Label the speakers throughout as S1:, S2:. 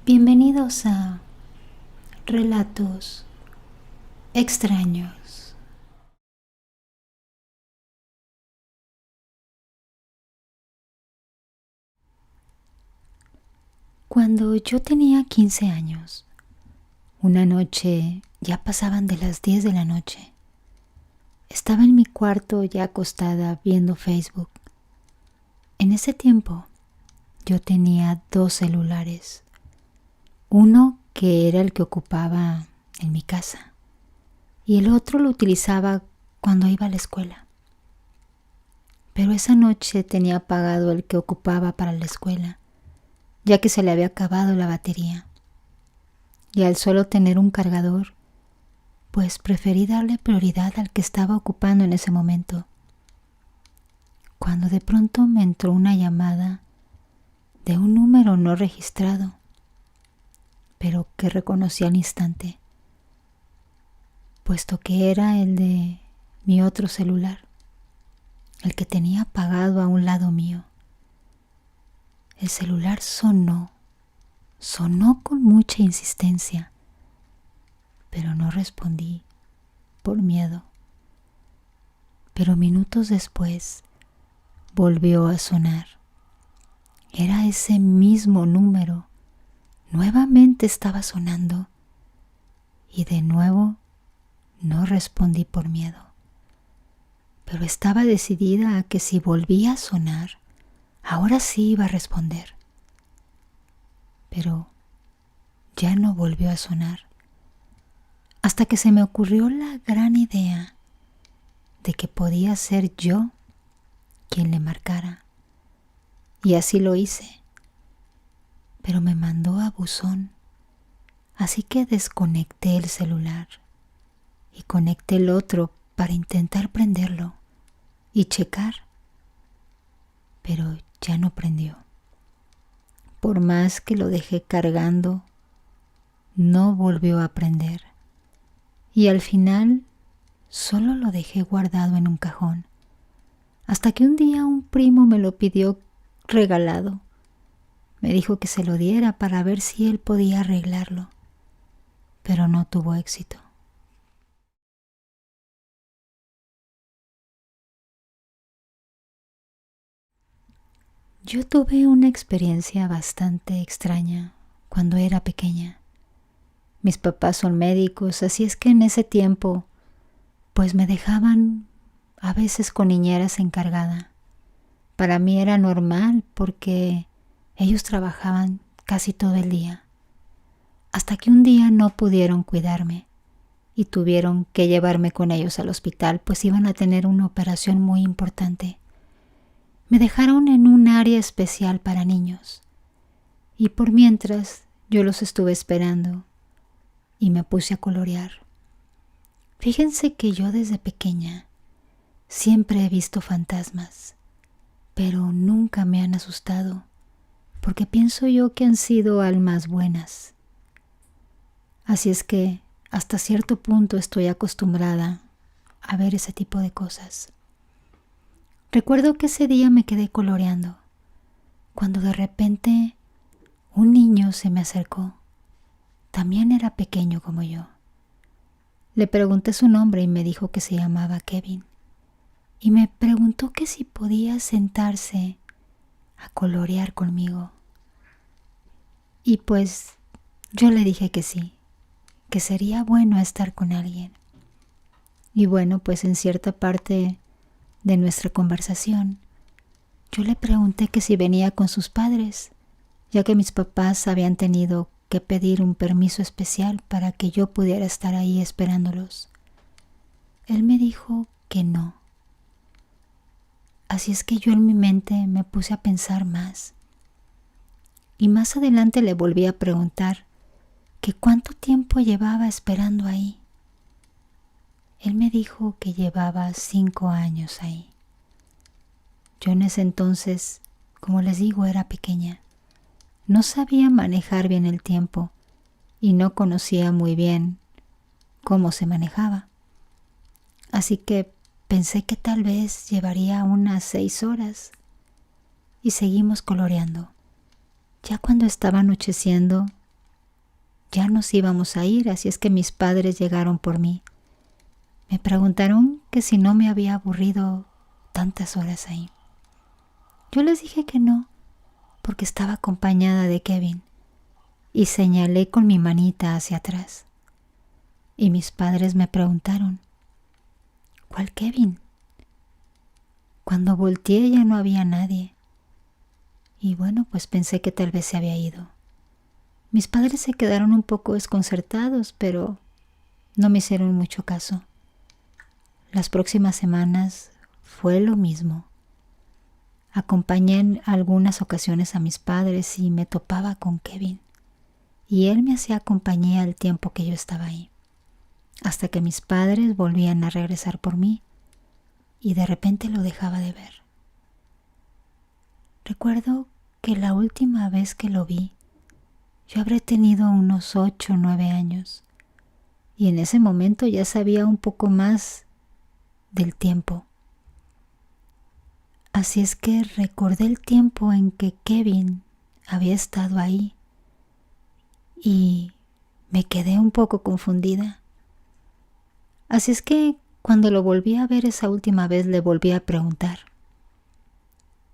S1: Bienvenidos a Relatos Extraños. Cuando yo tenía 15 años, una noche ya pasaban de las 10 de la noche. Estaba en mi cuarto ya acostada viendo Facebook. En ese tiempo yo tenía 2 celulares. Uno que era el que ocupaba en mi casa y el otro lo utilizaba cuando iba a la escuela. Pero esa noche tenía apagado el que ocupaba para la escuela, ya que se le había acabado la batería. Y al solo tener un cargador, pues preferí darle prioridad al que estaba ocupando en ese momento. Cuando de pronto me entró una llamada de un número no registrado, pero que reconocí al instante, puesto que era el de mi otro celular, el que tenía apagado a un lado mío. El celular sonó con mucha insistencia, pero no respondí por miedo. Pero minutos después volvió a sonar. Era ese mismo número. Nuevamente estaba sonando y de nuevo no respondí por miedo. Pero estaba decidida a que si volvía a sonar, ahora sí iba a responder. Pero ya no volvió a sonar, hasta que se me ocurrió la gran idea de que podía ser yo quien le marcara. Y así lo hice, pero me mandó a buzón, así que desconecté el celular y conecté el otro para intentar prenderlo y checar, pero ya no prendió. Por más que lo dejé cargando, no volvió a prender y al final solo lo dejé guardado en un cajón, hasta que un día un primo me lo pidió regalado. Me dijo que se lo diera para ver si él podía arreglarlo, pero no tuvo éxito. Yo tuve una experiencia bastante extraña cuando era pequeña. Mis papás son médicos, así es que en ese tiempo pues me dejaban a veces con niñeras encargada. Para mí era normal porque ellos trabajaban casi todo el día. Hasta que un día no pudieron cuidarme y tuvieron que llevarme con ellos al hospital, pues iban a tener una operación muy importante. Me dejaron en un área especial para niños y por mientras yo los estuve esperando y me puse a colorear. Fíjense que yo desde pequeña siempre he visto fantasmas, pero nunca me han asustado, porque pienso yo que han sido almas buenas. Así es que hasta cierto punto estoy acostumbrada a ver ese tipo de cosas. Recuerdo que ese día me quedé coloreando, cuando de repente un niño se me acercó. También era pequeño como yo. Le pregunté su nombre y me dijo que se llamaba Kevin. Y me preguntó que si podía sentarse a colorear conmigo. Y pues yo le dije que sí, que sería bueno estar con alguien. Y bueno, pues en cierta parte de nuestra conversación, yo le pregunté que si venía con sus padres, ya que mis papás habían tenido que pedir un permiso especial para que yo pudiera estar ahí esperándolos. Él me dijo que no. Así es que yo en mi mente me puse a pensar más. Y más adelante le volví a preguntar que cuánto tiempo llevaba esperando ahí. Él me dijo que llevaba 5 años ahí. Yo en ese entonces, como les digo, era pequeña. No sabía manejar bien el tiempo y no conocía muy bien cómo se manejaba. Así que pensé que tal vez llevaría unas 6 horas y seguimos coloreando. Ya cuando estaba anocheciendo, ya nos íbamos a ir, así es que mis padres llegaron por mí. Me preguntaron que si no me había aburrido tantas horas ahí. Yo les dije que no, porque estaba acompañada de Kevin, y señalé con mi manita hacia atrás. Y mis padres me preguntaron, ¿cuál Kevin? Cuando volteé ya no había nadie. Y bueno, pues pensé que tal vez se había ido. Mis padres se quedaron un poco desconcertados, pero no me hicieron mucho caso. Las próximas semanas fue lo mismo. Acompañé en algunas ocasiones a mis padres y me topaba con Kevin. Y él me hacía compañía el tiempo que yo estaba ahí, hasta que mis padres volvían a regresar por mí y de repente lo dejaba de ver. Recuerdo que la última vez que lo vi, yo habré tenido unos 8 o 9 años y en ese momento ya sabía un poco más del tiempo. Así es que recordé el tiempo en que Kevin había estado ahí y me quedé un poco confundida. Así es que cuando lo volví a ver esa última vez le volví a preguntar,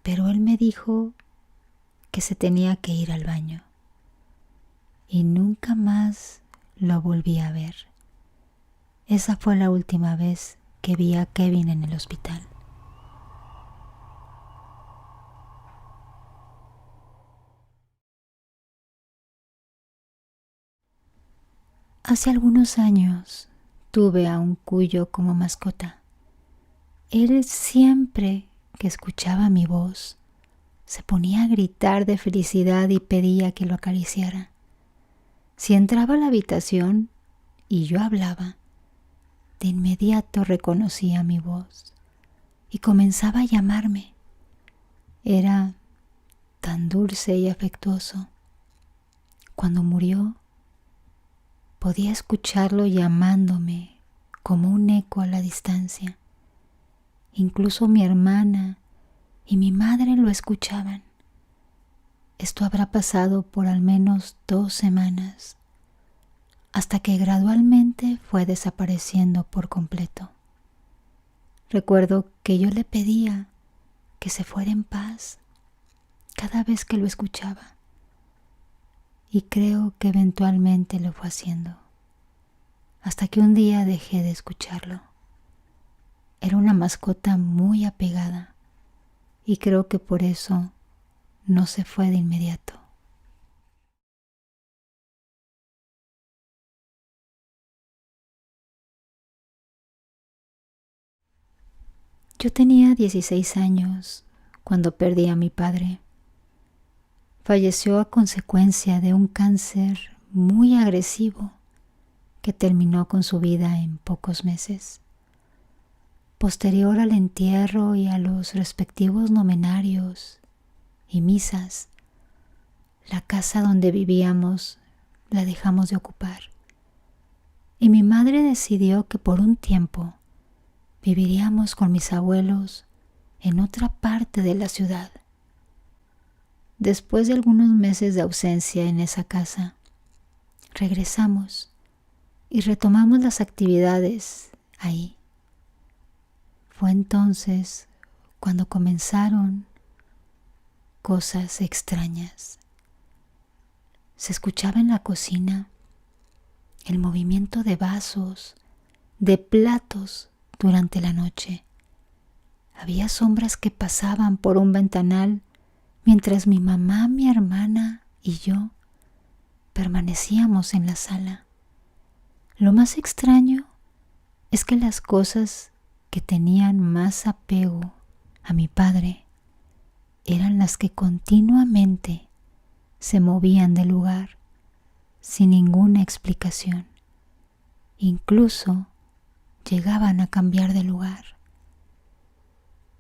S1: pero él me dijo que se tenía que ir al baño y nunca más lo volví a ver. Esa fue la última vez que vi a Kevin en el hospital. Hace algunos años tuve a un cuyo como mascota. Él siempre que escuchaba mi voz se ponía a gritar de felicidad y pedía que lo acariciara. Si entraba a la habitación y yo hablaba, de inmediato reconocía mi voz y comenzaba a llamarme. Era tan dulce y afectuoso. Cuando murió, podía escucharlo llamándome como un eco a la distancia. Incluso mi hermana y mi madre lo escuchaban. Esto habrá pasado por al menos 2 semanas, hasta que gradualmente fue desapareciendo por completo. Recuerdo que yo le pedía que se fuera en paz cada vez que lo escuchaba, y creo que eventualmente lo fue haciendo, hasta que un día dejé de escucharlo. Era una mascota muy apegada, y creo que por eso no se fue de inmediato. Yo tenía 16 años cuando perdí a mi padre. Falleció a consecuencia de un cáncer muy agresivo que terminó con su vida en pocos meses. Posterior al entierro y a los respectivos novenarios y misas, la casa donde vivíamos la dejamos de ocupar y mi madre decidió que por un tiempo viviríamos con mis abuelos en otra parte de la ciudad. Después de algunos meses de ausencia en esa casa, regresamos y retomamos las actividades ahí. Fue entonces cuando comenzaron cosas extrañas. Se escuchaba en la cocina el movimiento de vasos, de platos durante la noche. Había sombras que pasaban por un ventanal mientras mi mamá, mi hermana y yo permanecíamos en la sala. Lo más extraño es que las cosas que tenían más apego a mi padre eran las que continuamente se movían del lugar sin ninguna explicación. Incluso llegaban a cambiar de lugar.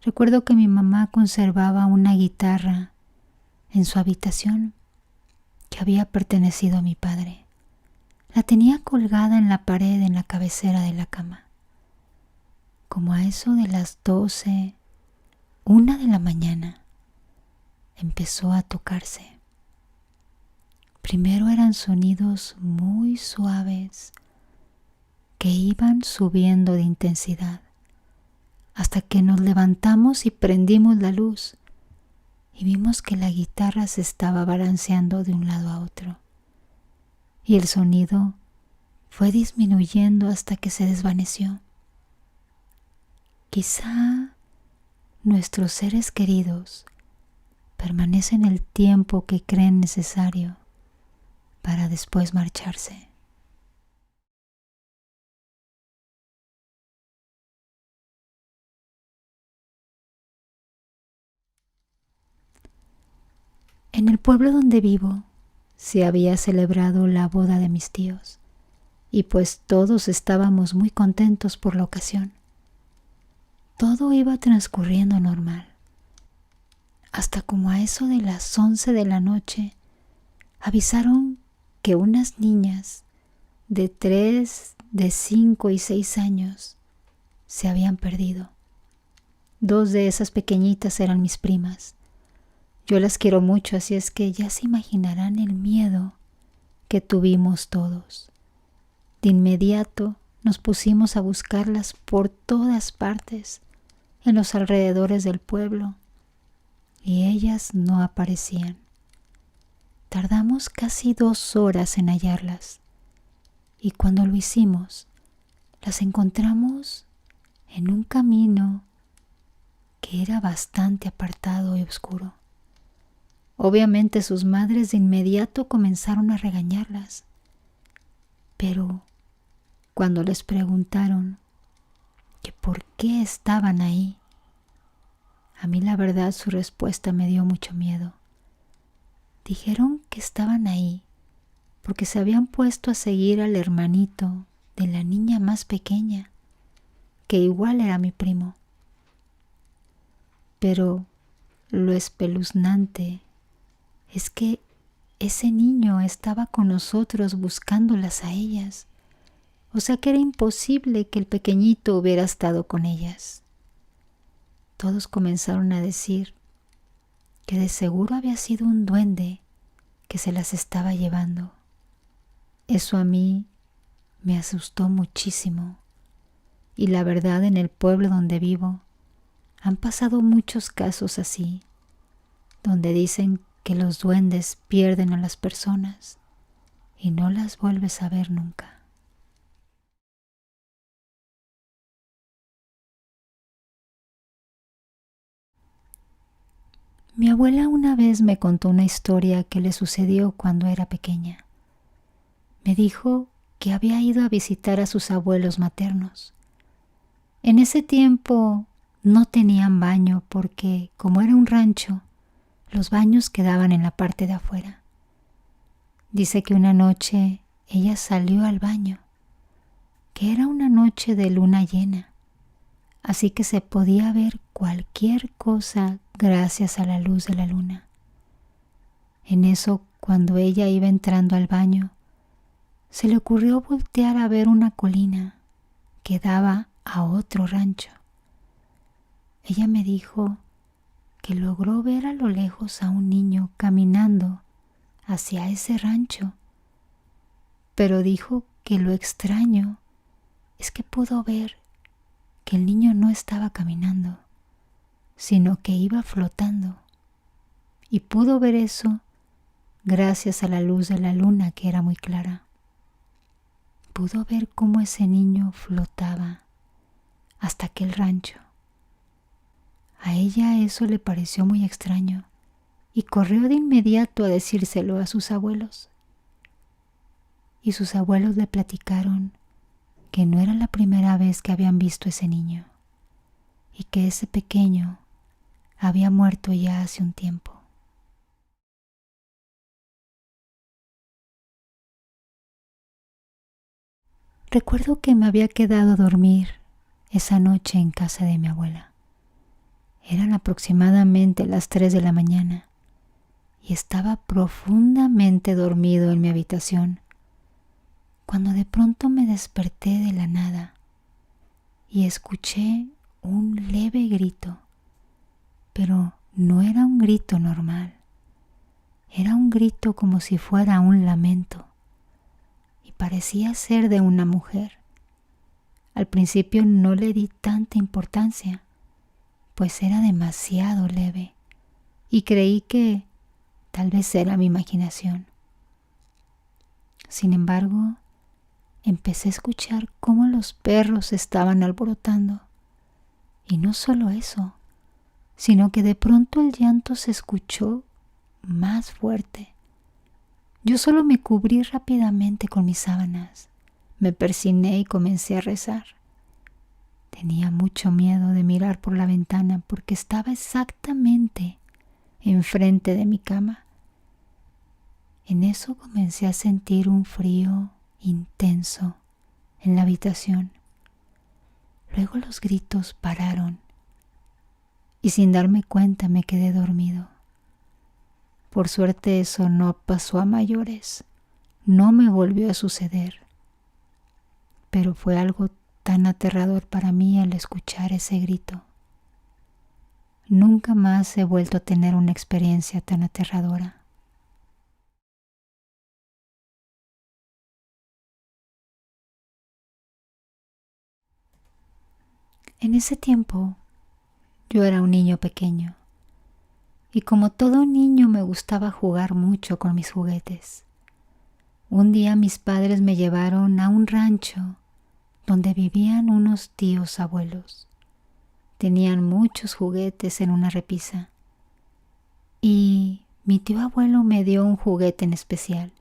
S1: Recuerdo que mi mamá conservaba una guitarra en su habitación que había pertenecido a mi padre. La tenía colgada en la pared en la cabecera de la cama. Como a eso de las 12, 1 de la mañana, empezó a tocarse. Primero eran sonidos muy suaves que iban subiendo de intensidad hasta que nos levantamos y prendimos la luz y vimos que la guitarra se estaba balanceando de un lado a otro y el sonido fue disminuyendo hasta que se desvaneció. Quizá nuestros seres queridos permanecen el tiempo que creen necesario para después marcharse. En el pueblo donde vivo se había celebrado la boda de mis tíos y pues todos estábamos muy contentos por la ocasión. Todo iba transcurriendo normal, hasta como a eso de las 11 de la noche avisaron que unas niñas de 3, de 5 y 6 años se habían perdido. 2 de esas pequeñitas eran mis primas. Yo las quiero mucho, así es que ya se imaginarán el miedo que tuvimos todos. De inmediato nos pusimos a buscarlas por todas partes, en los alrededores del pueblo, y ellas no aparecían. Tardamos casi 2 horas en hallarlas, y cuando lo hicimos, las encontramos en un camino que era bastante apartado y oscuro. Obviamente sus madres de inmediato comenzaron a regañarlas, pero cuando les preguntaron que por qué estaban ahí, a mí la verdad su respuesta me dio mucho miedo. Dijeron que estaban ahí porque se habían puesto a seguir al hermanito de la niña más pequeña, que igual era mi primo. Pero lo espeluznante es que ese niño estaba con nosotros buscándolas a ellas. O sea que era imposible que el pequeñito hubiera estado con ellas. Todos comenzaron a decir que de seguro había sido un duende que se las estaba llevando. Eso a mí me asustó muchísimo. Y la verdad, en el pueblo donde vivo han pasado muchos casos así, donde dicen que los duendes pierden a las personas y no las vuelves a ver nunca. Mi abuela una vez me contó una historia que le sucedió cuando era pequeña. Me dijo que había ido a visitar a sus abuelos maternos. En ese tiempo no tenían baño porque, como era un rancho, los baños quedaban en la parte de afuera. Dice que una noche ella salió al baño, que era una noche de luna llena, así que se podía ver cualquier cosa gracias a la luz de la luna. En eso, cuando ella iba entrando al baño, se le ocurrió voltear a ver una colina que daba a otro rancho. Ella me dijo que logró ver a lo lejos a un niño caminando hacia ese rancho, pero dijo que lo extraño es que pudo ver que el niño no estaba caminando, sino que iba flotando, y pudo ver eso gracias a la luz de la luna que era muy clara. Pudo ver cómo ese niño flotaba hasta aquel rancho. A ella eso le pareció muy extraño y corrió de inmediato a decírselo a sus abuelos. Y sus abuelos le platicaron que no era la primera vez que habían visto ese niño y que ese pequeño había muerto ya hace un tiempo. Recuerdo que me había quedado a dormir esa noche en casa de mi abuela. Eran aproximadamente las 3 de la mañana y estaba profundamente dormido en mi habitación cuando de pronto me desperté de la nada y escuché un leve grito, pero no era un grito normal. Era un grito como si fuera un lamento y parecía ser de una mujer. Al principio no le di tanta importancia, pues era demasiado leve y creí que tal vez era mi imaginación. Sin embargo, empecé a escuchar cómo los perros estaban alborotando. Y no solo eso, sino que de pronto el llanto se escuchó más fuerte. Yo solo me cubrí rápidamente con mis sábanas, me persigné y comencé a rezar. Tenía mucho miedo de mirar por la ventana porque estaba exactamente enfrente de mi cama. En eso comencé a sentir un frío intenso en la habitación. Luego los gritos pararon y sin darme cuenta me quedé dormido. Por suerte eso no pasó a mayores, no me volvió a suceder, pero fue algo tan aterrador para mí al escuchar ese grito. Nunca más he vuelto a tener una experiencia tan aterradora. En ese tiempo yo era un niño pequeño y como todo niño me gustaba jugar mucho con mis juguetes. Un día mis padres me llevaron a un rancho donde vivían unos tíos abuelos. Tenían muchos juguetes en una repisa y mi tío abuelo me dio un juguete en especial,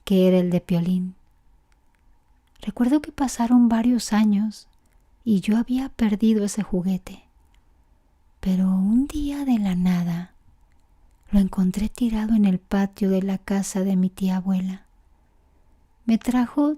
S1: que era el de Piolín. Recuerdo que pasaron varios años y yo había perdido ese juguete, pero un día de la nada lo encontré tirado en el patio de la casa de mi tía abuela. Me trajo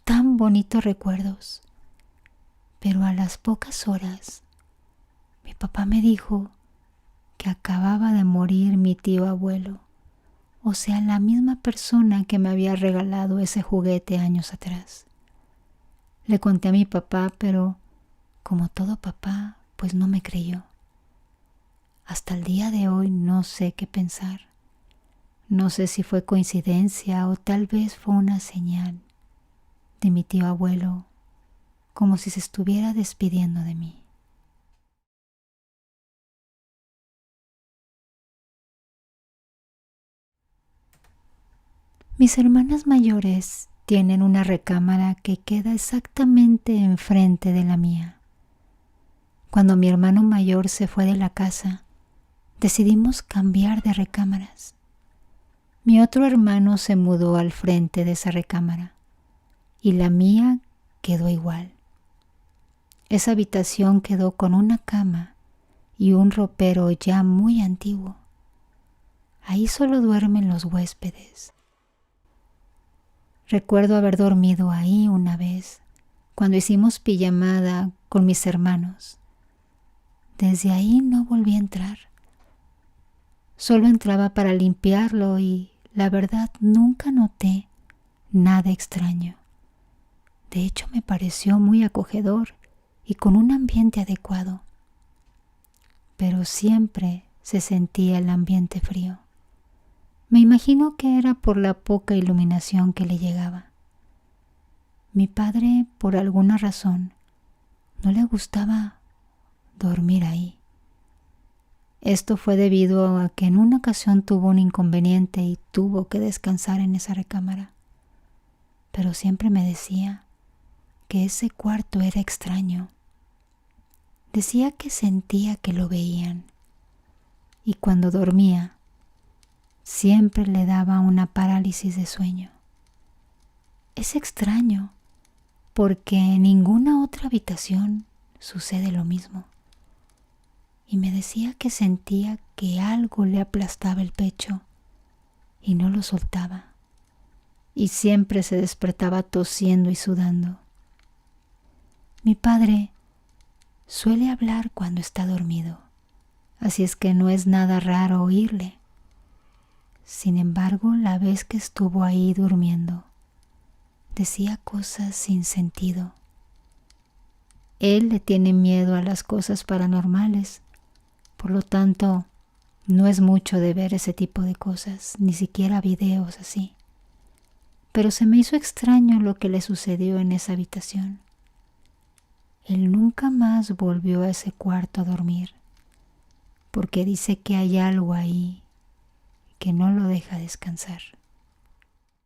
S1: tan bonitos recuerdos, pero a las pocas horas mi papá me dijo que acababa de morir mi tío abuelo, o sea, la misma persona que me había regalado ese juguete años atrás. Le conté a mi papá, pero como todo papá, pues no me creyó. Hasta el día de hoy no sé qué pensar. No sé si fue coincidencia o tal vez fue una señal de mi tío abuelo, como si se estuviera despidiendo de mí. Mis hermanas mayores tienen una recámara que queda exactamente enfrente de la mía. Cuando mi hermano mayor se fue de la casa, decidimos cambiar de recámaras. Mi otro hermano se mudó al frente de esa recámara y la mía quedó igual. Esa habitación quedó con una cama y un ropero ya muy antiguo. Ahí solo duermen los huéspedes. Recuerdo haber dormido ahí una vez, cuando hicimos pijamada con mis hermanos. Desde ahí no volví a entrar. Solo entraba para limpiarlo y, la verdad, nunca noté nada extraño. De hecho, me pareció muy acogedor y con un ambiente adecuado. Pero siempre se sentía el ambiente frío. Me imagino que era por la poca iluminación que le llegaba. Mi padre, por alguna razón, no le gustaba dormir ahí. Esto fue debido a que en una ocasión tuvo un inconveniente y tuvo que descansar en esa recámara. Pero siempre me decía que ese cuarto era extraño. Decía que sentía que lo veían y cuando dormía siempre le daba una parálisis de sueño. Es extraño porque en ninguna otra habitación sucede lo mismo. Y me decía que sentía que algo le aplastaba el pecho y no lo soltaba. Y siempre se despertaba tosiendo y sudando. Mi padre suele hablar cuando está dormido, así es que no es nada raro oírle. Sin embargo, la vez que estuvo ahí durmiendo, decía cosas sin sentido. Él le tiene miedo a las cosas paranormales, por lo tanto, No es mucho de ver ese tipo de cosas, ni siquiera videos así. Pero se me hizo extraño lo que le sucedió en esa habitación. Él nunca más volvió a ese cuarto a dormir, porque dice que hay algo ahí que no lo deja descansar.